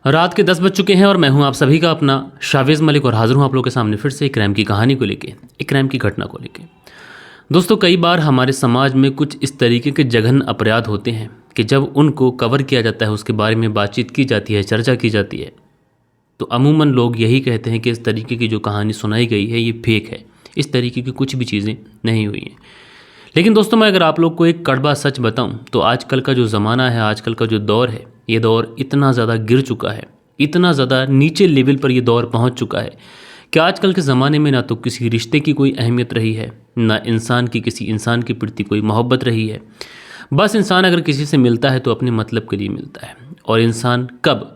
रात के 10 बज चुके हैं और मैं हूं आप सभी का अपना शावेज़ मलिक और हाजिर हूं आप लोगों के सामने फिर से एक क्राइम की कहानी को लेके, एक क्राइम की घटना को लेके। दोस्तों, कई बार हमारे समाज में कुछ इस तरीके के जघन्य अपराध होते हैं कि जब उनको कवर किया जाता है, उसके बारे में बातचीत की जाती है, चर्चा की जाती है, तो अमूमन लोग यही कहते हैं कि इस तरीके की जो कहानी सुनाई गई है ये फेक है, इस तरीके की कुछ भी चीज़ें नहीं हुई हैं। लेकिन दोस्तों, मैं अगर आप लोग को एक कड़वा सच बताऊं तो आजकल का जो ज़माना है, आजकल का जो दौर है, ये दौर इतना ज़्यादा गिर चुका है, इतना ज़्यादा नीचे लेवल पर ये दौर पहुंच चुका है कि आजकल के ज़माने में ना तो किसी रिश्ते की कोई अहमियत रही है, ना इंसान की किसी इंसान के प्रति कोई मोहब्बत रही है। बस इंसान अगर किसी से मिलता है तो अपने मतलब के लिए मिलता है, और इंसान कब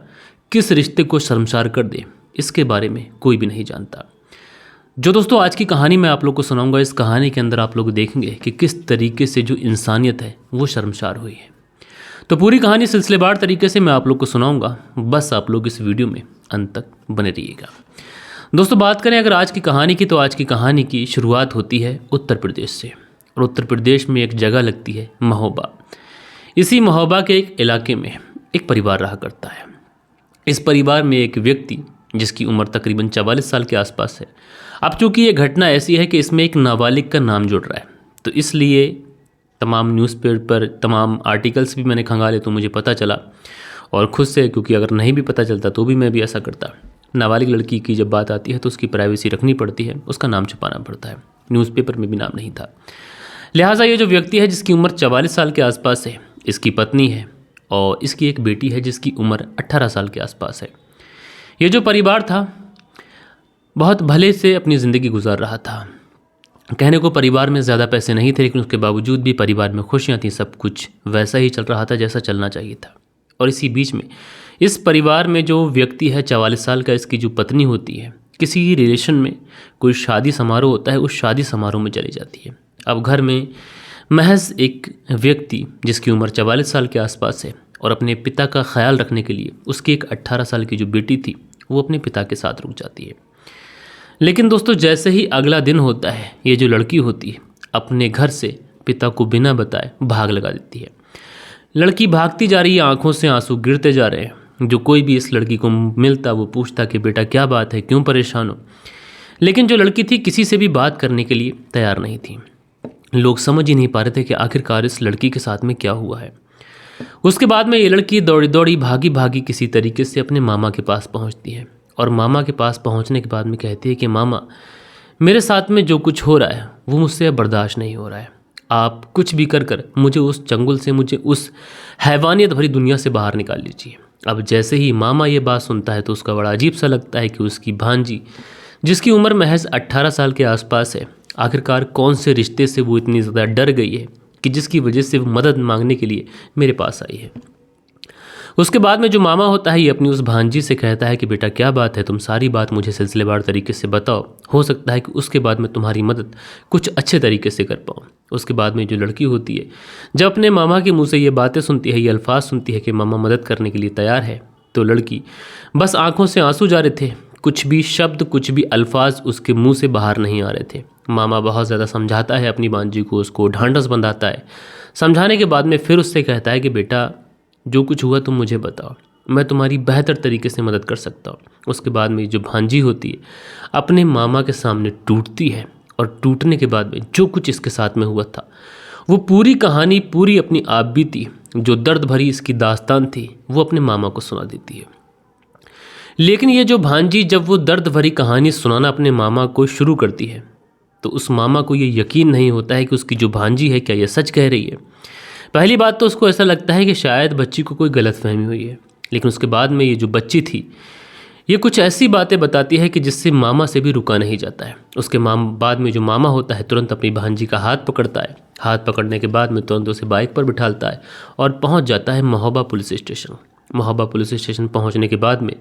किस रिश्ते को शर्मसार कर दे इसके बारे में कोई भी नहीं जानता। जो दोस्तों आज की कहानी मैं आप लोग को सुनाऊंगा, इस कहानी के अंदर आप लोग देखेंगे कि किस तरीके से जो इंसानियत है वो शर्मसार हुई है। तो पूरी कहानी सिलसिलेवार तरीके से मैं आप लोग को सुनाऊंगा, बस आप लोग इस वीडियो में अंत तक बने रहिएगा। दोस्तों, बात करें अगर आज की कहानी की, तो आज की कहानी की शुरुआत होती है उत्तर प्रदेश से, और उत्तर प्रदेश में एक जगह लगती है महोबा। इसी महोबा के एक इलाके में एक परिवार रहा करता है। इस परिवार में एक व्यक्ति जिसकी उम्र तकरीबन 44 साल के आसपास है। अब चूंकि ये घटना ऐसी है कि इसमें एक नाबालिग का नाम जुड़ रहा है, तो इसलिए तमाम न्यूज़पेपर, तमाम आर्टिकल्स भी मैंने खंगाले तो मुझे पता चला, और खुद से, क्योंकि अगर नहीं भी पता चलता तो भी मैं भी ऐसा करता। नाबालिग लड़की की जब बात आती है तो उसकी प्राइवेसी रखनी पड़ती है, उसका नाम छुपाना पड़ता है। न्यूज़पेपर में भी नाम नहीं था, लिहाजा ये जो व्यक्ति है जिसकी उम्र 44 साल के आसपास है, इसकी पत्नी है और इसकी एक बेटी है जिसकी उम्र 18 साल के आसपास है। ये जो परिवार था बहुत भले से अपनी ज़िंदगी गुजार रहा था। कहने को परिवार में ज़्यादा पैसे नहीं थे, लेकिन उसके बावजूद भी परिवार में खुशियाँ थीं, सब कुछ वैसा ही चल रहा था जैसा चलना चाहिए था। और इसी बीच में इस परिवार में जो व्यक्ति है 44 साल का, इसकी जो पत्नी होती है, किसी रिलेशन में कोई शादी समारोह होता है, उस शादी समारोह में चली जाती है। अब घर में महज एक व्यक्ति जिसकी उम्र 44 साल के आसपास है, और अपने पिता का ख्याल रखने के लिए उसकी एक 18 साल की जो बेटी थी वो अपने पिता के साथ रुक जाती है। लेकिन दोस्तों, जैसे ही अगला दिन होता है, ये जो लड़की होती है अपने घर से पिता को बिना बताए भाग लगा देती है। लड़की भागती जा रही है, आंखों से आंसू गिरते जा रहे हैं। जो कोई भी इस लड़की को मिलता वो पूछता कि बेटा क्या बात है, क्यों परेशान हो। लेकिन जो लड़की थी किसी से भी बात करने के लिए तैयार नहीं थी। लोग समझ ही नहीं पा रहे थे कि आखिरकार इस लड़की के साथ में क्या हुआ है। उसके बाद में ये लड़की दौड़ी दौड़ी भागी भागी किसी तरीके से अपने मामा के पास पहुंचती है, और मामा के पास पहुंचने के बाद में कहती है कि मामा, मेरे साथ में जो कुछ हो रहा है वो मुझसे अब बर्दाश्त नहीं हो रहा है। आप कुछ भी कर कर मुझे उस चंगुल से, मुझे उस हैवानियत भरी दुनिया से बाहर निकाल लीजिए। अब जैसे ही मामा ये बात सुनता है तो उसका बड़ा अजीब सा लगता है कि उसकी भांजी, जिसकी उम्र महज 18 साल के आसपास है, आखिरकार कौन से रिश्ते से वो इतनी ज़्यादा डर गई है कि जिसकी वजह से वो मदद मांगने के लिए मेरे पास आई है। उसके बाद में जो मामा होता है ये अपनी उस भांजी से कहता है कि बेटा क्या बात है, तुम सारी बात मुझे सिलसिलेवार तरीके से बताओ, हो सकता है कि उसके बाद में तुम्हारी मदद कुछ अच्छे तरीके से कर पाऊँ। उसके बाद में जो लड़की होती है जब अपने मामा के मुंह से ये बातें सुनती है, ये अल्फाज सुनती है कि मामा मदद करने के लिए तैयार है, तो लड़की बस आंखों से आंसू जा रहे थे, कुछ भी शब्द, कुछ भी अल्फाज उसके मुँह से बाहर नहीं आ रहे थे। मामा बहुत ज़्यादा समझाता है अपनी भांजी को, उसको ढांढस बंधाता है। समझाने के बाद में फिर उससे कहता है कि बेटा जो कुछ हुआ तुम मुझे बताओ, मैं तुम्हारी बेहतर तरीके से मदद कर सकता हूँ। उसके बाद में जो भांजी होती है अपने मामा के सामने टूटती है, और टूटने के बाद में जो कुछ इसके साथ में हुआ था वो पूरी कहानी, पूरी अपनी आप बीती, जो दर्द भरी इसकी दास्तान थी, वो अपने मामा को सुना देती है। लेकिन ये जो भांजी जब वो दर्द भरी कहानी सुनाना अपने मामा को शुरू करती है तो उस मामा को ये यकीन नहीं होता है कि उसकी जो भांजी है क्या ये सच कह रही है। पहली बात तो उसको ऐसा लगता है कि शायद बच्ची को कोई गलतफहमी हुई है, लेकिन उसके बाद में ये जो बच्ची थी ये कुछ ऐसी बातें बताती है कि जिससे मामा से भी रुका नहीं जाता है। उसके बाद में जो मामा होता है तुरंत अपनी भांजी का हाथ पकड़ता है। हाथ पकड़ने के बाद में तुरंत उसे बाइक पर बिठाता है और पहुंच जाता है Mahoba police station. Mahoba police station पहुंचने के बाद में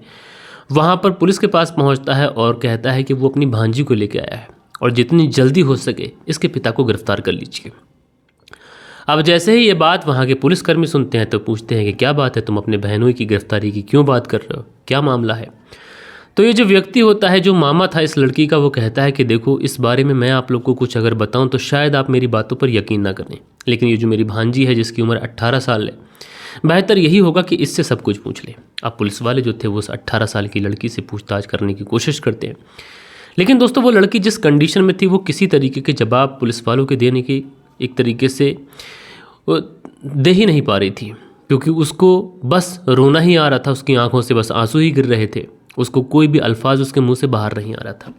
वहां पर पुलिस के पास पहुंचता है और कहता है कि वो अपनी भांजी को लेकर आया है और जितनी जल्दी हो सके इसके पिता को गिरफ्तार कर लीजिए। अब जैसे ही ये बात वहाँ के पुलिसकर्मी सुनते हैं तो पूछते हैं कि क्या बात है, तुम अपने बहनों की गिरफ्तारी की क्यों बात कर रहे हो, क्या मामला है। तो ये जो व्यक्ति होता है, जो मामा था इस लड़की का, वो कहता है कि देखो इस बारे में मैं आप लोग को कुछ अगर बताऊं तो शायद आप मेरी बातों पर यकीन ना करें, लेकिन ये जो मेरी भांजी है जिसकी उम्र 18 साल है, बेहतर यही होगा कि इससे सब कुछ पूछ लें। अब पुलिस वाले जो थे वो उस 18 साल की लड़की से पूछताछ करने की कोशिश करते हैं, लेकिन दोस्तों वो लड़की जिस कंडीशन में थी वो किसी तरीके के जवाब पुलिस वालों के देने की एक तरीके से वो दे ही नहीं पा रही थी, क्योंकि उसको बस रोना ही आ रहा था, उसकी आंखों से बस आंसू ही गिर रहे थे, उसको कोई भी अल्फाज उसके मुंह से बाहर नहीं आ रहा था।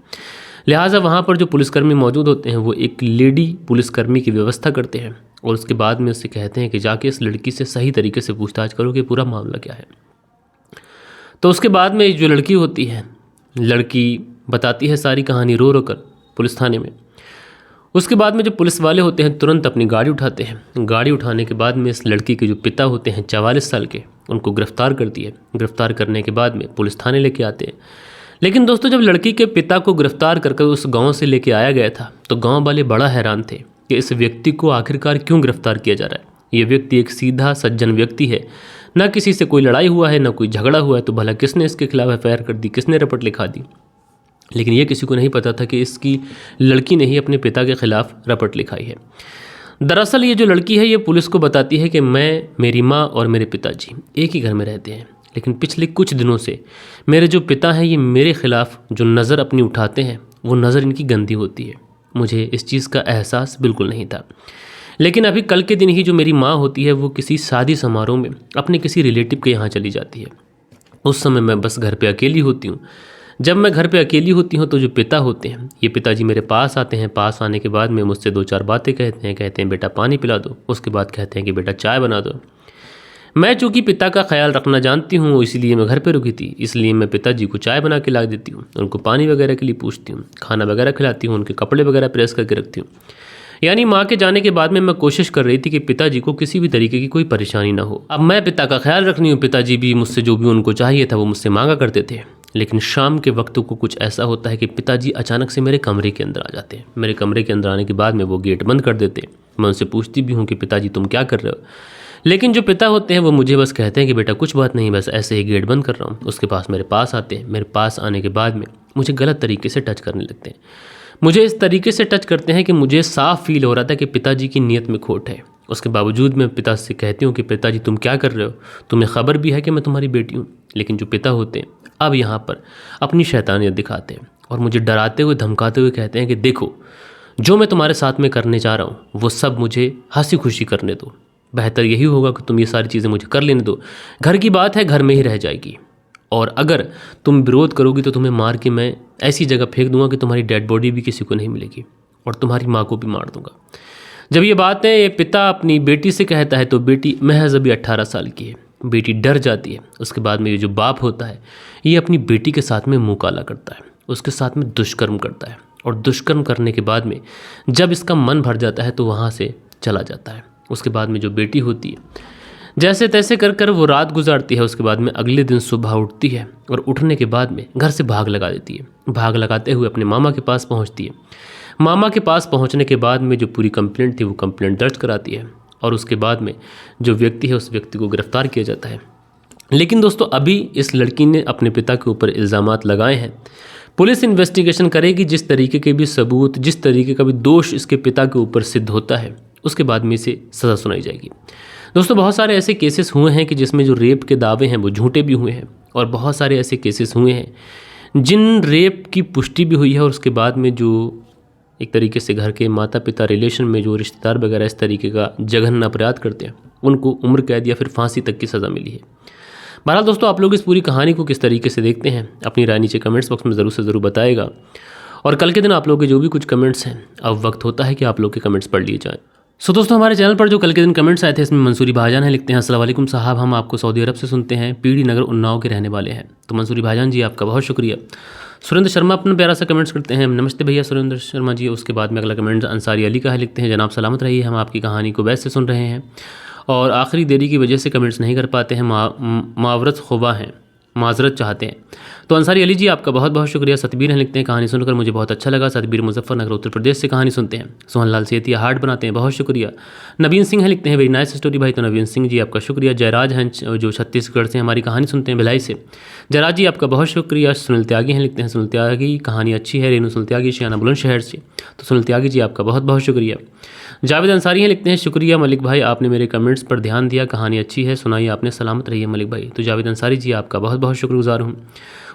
लिहाजा वहाँ पर जो पुलिसकर्मी मौजूद होते हैं वो एक लेडी पुलिसकर्मी की व्यवस्था करते हैं और उसके बाद में उससे कहते हैं कि जाके इस लड़की से सही तरीके से पूछताछ करो कि पूरा मामला क्या है। तो उसके बाद में जो लड़की होती है, लड़की बताती है सारी कहानी रो रो कर पुलिस थाने में। उसके बाद में जो पुलिस वाले होते हैं तुरंत अपनी गाड़ी उठाते हैं। गाड़ी उठाने के बाद में इस लड़की के जो पिता होते हैं 44 साल के, उनको गिरफ्तार करती है। गिरफ्तार करने के बाद में पुलिस थाने लेके आते हैं। लेकिन दोस्तों जब लड़की के पिता को गिरफ्तार करके उस गांव से लेके आया गया था तो गांव वाले बड़ा हैरान थे कि इस व्यक्ति को आखिरकार क्यों गिरफ्तार किया जा रहा है। ये व्यक्ति एक सीधा सज्जन व्यक्ति है, ना किसी से कोई लड़ाई हुआ है, ना कोई झगड़ा हुआ है, तो भला किसने इसके खिलाफ एफआईआर कर दी, किसने रपट लिखा दी। लेकिन ये किसी को नहीं पता था कि इसकी लड़की ने ही अपने पिता के खिलाफ रपट लिखाई है। दरअसल ये जो लड़की है ये पुलिस को बताती है कि मैं, मेरी माँ और मेरे पिताजी एक ही घर में रहते हैं, लेकिन पिछले कुछ दिनों से मेरे जो पिता हैं ये मेरे ख़िलाफ़ जो नज़र अपनी उठाते हैं वो नज़र इनकी गंदी होती है। मुझे इस चीज़ का एहसास बिल्कुल नहीं था, लेकिन अभी कल के दिन ही जो मेरी माँ होती है वो किसी शादी समारोह में अपने किसी रिलेटिव के यहाँ चली जाती है। उस समय मैं बस घर पे अकेली होती हूँ। जब मैं घर पे अकेली होती हूँ तो जो पिता होते हैं, ये पिताजी मेरे पास आते हैं। पास आने के बाद में मुझसे 2-4 बातें कहते हैं बेटा पानी पिला दो। उसके बाद कहते हैं कि बेटा चाय बना दो। मैं चूँकि पिता का ख्याल रखना जानती हूँ इसलिए मैं घर पे रुकी थी, इसलिए मैं पिताजी को चाय बना के ला देती हूँ, उनको पानी वगैरह के लिए पूछती हूँ, खाना वगैरह खिलाती हूँ, उनके कपड़े वगैरह प्रेस करके रखती हूँ। यानी माँ के जाने के बाद में मैं कोशिश कर रही थी कि पिताजी को किसी भी तरीके की कोई परेशानी ना हो। अब मैं पिता का ख्याल रखनी हूँ, पिताजी भी मुझसे जो भी उनको चाहिए था वो मुझसे मांगा करते थे। लेकिन शाम के वक्त को कुछ ऐसा होता है कि पिताजी अचानक से मेरे कमरे के अंदर आ जाते हैं। मेरे कमरे के अंदर आने के बाद में वो गेट बंद कर देते हैं। मैं उनसे पूछती भी हूँ कि पिताजी तुम क्या कर रहे हो, लेकिन जो पिता होते हैं वो मुझे बस कहते हैं कि बेटा कुछ बात नहीं, बस ऐसे ही गेट बंद कर रहा हूँ। उसके पास मेरे पास आते हैं। मेरे पास आने के बाद में मुझे गलत तरीके से टच करने लगते हैं। मुझे इस तरीके से टच करते हैं कि मुझे साफ फील हो रहा था कि पिताजी की नीयत में खोट है। उसके बावजूद मैं पिता से कहती हूँ कि पिताजी तुम क्या कर रहे हो, तुम्हें खबर भी है कि मैं तुम्हारी बेटी हूँ। लेकिन जो पिता होते हैं अब यहाँ पर अपनी शैतानियत दिखाते हैं और मुझे डराते हुए धमकाते हुए कहते हैं कि देखो जो मैं तुम्हारे साथ में करने जा रहा हूँ वो सब मुझे हंसी खुशी करने दो। बेहतर यही होगा कि तुम ये सारी चीज़ें मुझे कर लेने दो। घर की बात है, घर में ही रह जाएगी, और अगर तुम विरोध करोगी तो तुम्हें मार के मैं ऐसी जगह फेंक दूंगा कि तुम्हारी डेड बॉडी भी किसी को नहीं मिलेगी, और तुम्हारी माँ को भी मार दूंगा। जब ये बातें ये पिता अपनी बेटी से कहता है तो बेटी महज अभी 18 साल की है। बेटी डर जाती है। उसके बाद में ये जो बाप होता है ये अपनी बेटी के साथ में मुँह काला करता है, उसके साथ में दुष्कर्म करता है, और दुष्कर्म करने के बाद में जब इसका मन भर जाता है तो वहाँ से चला जाता है। उसके बाद में जो बेटी होती है जैसे तैसे कर कर वो रात गुजारती है। उसके बाद में अगले दिन सुबह उठती है और उठने के बाद में घर से भाग लगा देती है। भाग लगाते हुए अपने मामा के पास पहुंचती है। मामा के पास पहुंचने के बाद में जो पूरी कंप्लेंट थी वो कंप्लेंट दर्ज कराती है, और उसके बाद में जो व्यक्ति है उस व्यक्ति को गिरफ्तार किया जाता है। लेकिन दोस्तों अभी इस लड़की ने अपने पिता के ऊपर इल्ज़ामात लगाए हैं। पुलिस इन्वेस्टिगेशन करेगी, जिस तरीके के भी सबूत, जिस तरीके का भी दोष इसके पिता के ऊपर सिद्ध होता है उसके बाद में इसे सज़ा सुनाई जाएगी। दोस्तों बहुत सारे ऐसे केसेस हुए हैं कि जिसमें जो रेप के दावे हैं वो झूठे भी हुए हैं, और बहुत सारे ऐसे केसेस हुए हैं जिन रेप की पुष्टि भी हुई है, और उसके बाद में जो एक तरीके से घर के माता पिता रिलेशन में जो रिश्तेदार वगैरह इस तरीके का जघन्य अपराध करते हैं उनको उम्र कैद या फिर फांसी तक की सज़ा मिली है। बहरहाल दोस्तों आप लोग इस पूरी कहानी को किस तरीके से देखते हैं अपनी राय नीचे कमेंट्स बॉक्स में ज़रूर से ज़रूर बताएगा, और कल के दिन आप लोगों के जो भी कुछ कमेंट्स हैं अब वक्त होता है कि आप लोग के कमेंट्स पढ़ लिए जाएँ। सो दोस्तों हमारे चैनल पर जो कल के दिन कमेंट्स आए थे इसमें मंसूरी भाईजान है, लिखते हैं अस्सलाम वालेकुम साहब, हम आपको सऊदी अरब से सुनते हैं, पीडी नगर उन्नाव के रहने वाले हैं। तो मंसूरी भाईजान जी आपका बहुत शुक्रिया। सुरेंद्र शर्मा अपना प्यारा सा कमेंट्स करते हैं, नमस्ते भैया सुरेंद्र शर्मा जी। उसके बाद में अगला कमेंट अंसारी अली का है, लिखते हैं जनाब सलामत रहिए, हम आपकी कहानी को वैसे सुन रहे हैं और आखिरी देरी की वजह से कमेंट्स नहीं कर पाते हैं, मावरत खुबा हैं, माजरत चाहते हैं। तो अंसारी अली जी आपका बहुत बहुत शुक्रिया। सतबीर हैं लिखते हैं कहानी सुनकर मुझे बहुत अच्छा लगा। सतबीर मुजफ्फरनगर उत्तर प्रदेश से कहानी सुनते हैं। सोहनलाल सेतिया हार्ट बनाते हैं, बहुत शुक्रिया। नवीन सिंह हैं लिखते हैं वेरी नाइस स्टोरी भाई, तो नवीन सिंह जी आपका शुक्रिया। जयराज हैं जो छत्तीसगढ़ से हमारी कहानी सुनते हैं भिलाई से, जयराज जी आपका बहुत शुक्रिया। सुनील त्यागी हैं लिखते हैं सुनील त्यागी कहानी अच्छी है। रेणु सुनील त्यागी शियाना बुलंदशहर से, तो सुनील त्यागी जी आपका बहुत बहुत शुक्रिया। जावेद अंसारी हैं लिखते हैं शुक्रिया मलिक भाई, आपने मेरे कमेंट्स पर ध्यान दिया, कहानी अच्छी है, सुनाई आपने, सलामत रहिए मलिक भाई। तो जावेद अंसारी जी आपका बहुत बहुत शुक्रगुजार हूँ।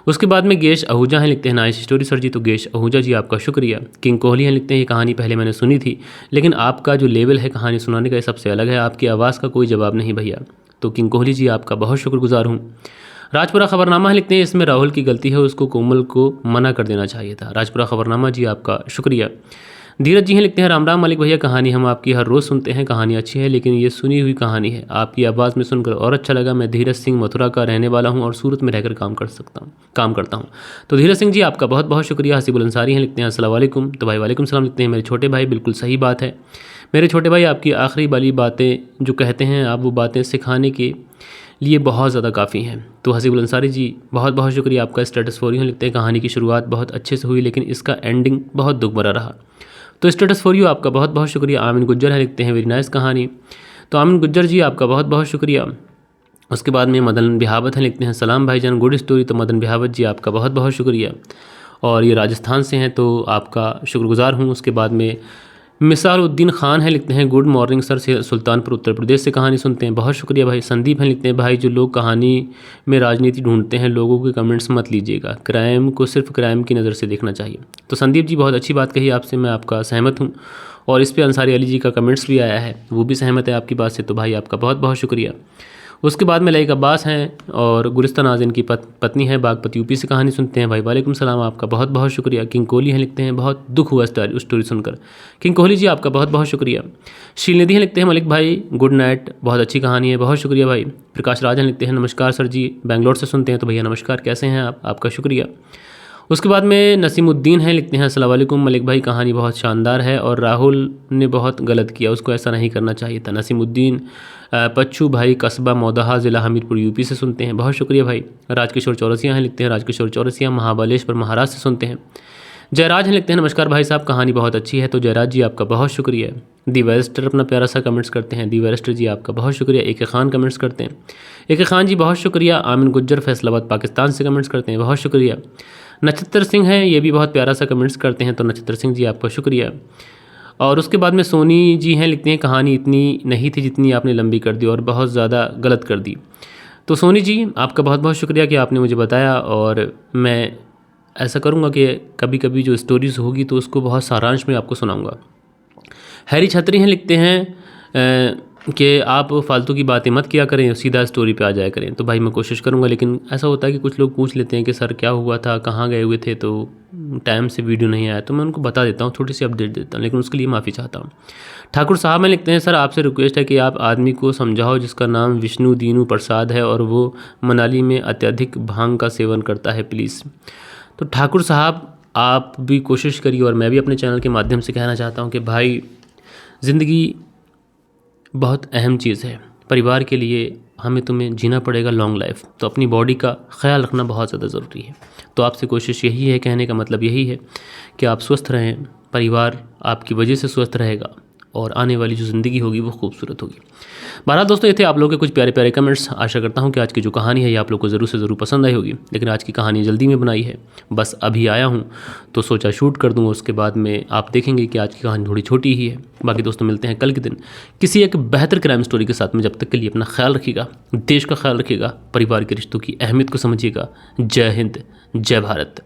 उसके बाद में गेश आहूजा हैं लिखते हैं नाइस स्टोरी सर जी, तो गेश आहूजा जी आपका शुक्रिया। किंग कोहली हैं लिखते हैं ये कहानी पहले मैंने सुनी थी, लेकिन आपका जो लेवल है कहानी सुनाने का ये सबसे अलग है, आपकी आवाज़ का कोई जवाब नहीं भैया। तो किंग कोहली जी आपका बहुत शुक्रगुजार हूँ। राजपुरा खबरनामा है लिखते हैं इसमें राहुल की गलती है, उसको कोमल को मना कर देना चाहिए था। राजपुरा खबरनामा जी आपका शुक्रिया। धीरज जी हैं लिखते हैं राम राम मलिक भैया, कहानी हम आपकी हर रोज़ सुनते हैं, कहानी अच्छी है लेकिन ये सुनी हुई कहानी है, आपकी आवाज़ में सुनकर और अच्छा लगा। मैं धीरज सिंह मथुरा का रहने वाला हूं और सूरत में रहकर काम करता हूं। तो धीरज सिंह जी आपका बहुत बहुत शुक्रिया। हसीबुल अंसारी हैं लिखते हैं अस्सलाम वालेकुम, तो भाई वालेकुम सलाम लिखते हैं मेरे छोटे भाई, बिल्कुल सही बात है मेरे छोटे भाई, आपकी आखिरी वाली बातें जो कहते हैं आप, वो बातें सिखाने के लिए बहुत ज़्यादा काफ़ी हैं। तो हसीबुल अंसारी जी बहुत बहुत शुक्रिया आपका। स्टेटस फॉर यू लिखते हैं कहानी की शुरुआत बहुत अच्छे से हुई लेकिन इसका एंडिंग बहुत दुख भरा रहा, तो स्टेटस फॉर यू आपका बहुत बहुत शुक्रिया। आमिन गुज्जर है लिखते हैं वेरी नाइस कहानी, तो आमिन गुज्जर जी आपका बहुत बहुत शुक्रिया। उसके बाद में मदन बिहावत हैं लिखते हैं सलाम भाईजान गुड स्टोरी, तो मदन बिहावत जी आपका बहुत बहुत शुक्रिया और ये राजस्थान से हैं तो आपका शुक्रगुजार हूँ। उसके बाद में मिसारुद्दीन खान है लिखते हैं गुड मॉर्निंग सर, से सुल्तानपुर उत्तर प्रदेश से कहानी सुनते हैं, बहुत शुक्रिया भाई। संदीप हैं लिखते हैं भाई जो लोग कहानी में राजनीति ढूंढते हैं लोगों के कमेंट्स मत लीजिएगा, क्राइम को सिर्फ क्राइम की नज़र से देखना चाहिए। तो संदीप जी बहुत अच्छी बात कही आपसे, मैं आपका सहमत हूँ और इस पर अंसारी अली जी का कमेंट्स भी आया है, वो भी सहमत है आपकी बात से, तो भाई आपका बहुत बहुत शुक्रिया। उसके बाद में लाइक अब्बास हैं और गुलिस्तान नाज़िन की पत्नी है, बागपत यूपी से कहानी सुनते हैं भाई, वालेकुम सलाम आपका बहुत बहुत शुक्रिया। किंग कोहली हैं लिखते हैं बहुत दुख हुआ स्टोरी सुनकर, किंग कोहली जी आपका बहुत बहुत शुक्रिया। शीलनिधि हैं लिखते हैं मलिक भाई गुड नाइट, बहुत अच्छी कहानी है, बहुत शुक्रिया भाई। प्रकाश राज हैं लिखते हैं नमस्कार सर जी, बेंगलोर से सुनते हैं, तो भैया नमस्कार, कैसे हैं आप, आपका शुक्रिया। उसके बाद में नसीमुद्दीन हैं लिखते हैं अस्सलाम वालेकुम मलिक भाई, कहानी बहुत शानदार है और राहुल ने बहुत गलत किया, उसको ऐसा नहीं करना चाहिए था। नसीमुद्दीन पच्चू भाई कस्बा मौदहा ज़िला हमीरपुर यूपी से सुनते हैं, बहुत शुक्रिया भाई। राजकिशोर चौरसिया हैं लिखते हैं राजकिशोर चौरसिया महाबलेश्वर महाराष्ट्र से सुनते हैं। जयराज हैं लिखते हैं नमस्कार भाई साहब, कहानी बहुत अच्छी है, तो जयराज जी आपका बहुत शुक्रिया। दी वेस्टर अपना प्यारा सा कमेंट्स करते हैं, दी वेस्टर जी आपका बहुत शुक्रिया। ए के खान कमेंट्स करते हैं, ए के खान जी बहुत शुक्रिया। आमिन गुज्जर फैसलाबाद पाकिस्तान से कमेंट्स करते हैं, बहुत शुक्रिया। नक्षत्र सिंह हैं ये भी बहुत प्यारा सा कमेंट्स करते हैं, तो नक्षत्र सिंह जी आपका शुक्रिया। और उसके बाद में सोनी जी हैं लिखते हैं कहानी इतनी नहीं थी जितनी आपने लंबी कर दी और बहुत ज़्यादा गलत कर दी, तो सोनी जी आपका बहुत बहुत शुक्रिया कि आपने मुझे बताया और मैं ऐसा करूँगा कि कभी कभी जो स्टोरीज़ होगी तो उसको बहुत सारांश में आपको सुनाऊँगा। हैरी छतरी हैं लिखते हैं कि आप फालतू की बातें मत किया करें, सीधा स्टोरी पे आ जाया करें, तो भाई मैं कोशिश करूँगा, लेकिन ऐसा होता है कि कुछ लोग पूछ लेते हैं कि सर क्या हुआ था, कहाँ गए हुए थे, तो टाइम से वीडियो नहीं आया, तो मैं उनको बता देता हूँ, थोड़ी सी अपडेट देता हूँ, लेकिन उसके लिए माफ़ी चाहता हूँ। ठाकुर साहब में लिखते हैं सर आपसे रिक्वेस्ट है कि आप आदमी को समझाओ जिसका नाम विष्णु दीनू प्रसाद है और वो मनाली में अत्यधिक भांग का सेवन करता है, प्लीज़। तो ठाकुर साहब आप भी कोशिश करिए और मैं भी अपने चैनल के माध्यम से कहना चाहता हूँ कि भाई ज़िंदगी बहुत अहम चीज़ है, परिवार के लिए हमें तुम्हें जीना पड़ेगा लॉन्ग लाइफ, तो अपनी बॉडी का ख्याल रखना बहुत ज़्यादा ज़रूरी है। तो आपसे कोशिश यही है, कहने का मतलब यही है कि आप स्वस्थ रहें, परिवार आपकी वजह से स्वस्थ रहेगा और आने वाली जो ज़िंदगी होगी वो खूबसूरत होगी। बहरहाल दोस्तों, ये थे आप लोगों के कुछ प्यारे प्यारे कमेंट्स। आशा करता हूँ कि आज की जो कहानी है ये आप लोग को ज़रूर से ज़रूर पसंद आई होगी, लेकिन आज की कहानी जल्दी में बनाई है, बस अभी आया हूँ तो सोचा शूट कर दूँ, उसके बाद में आप देखेंगे कि आज की कहानी थोड़ी छोटी ही है। बाकी दोस्तों मिलते हैं कल के दिन किसी एक बेहतर क्राइम स्टोरी के साथ में, जब तक के लिए अपना ख्याल रखिएगा, देश का ख्याल रखिएगा, परिवार के रिश्तों की अहमियत को समझिएगा। जय हिंद, जय भारत।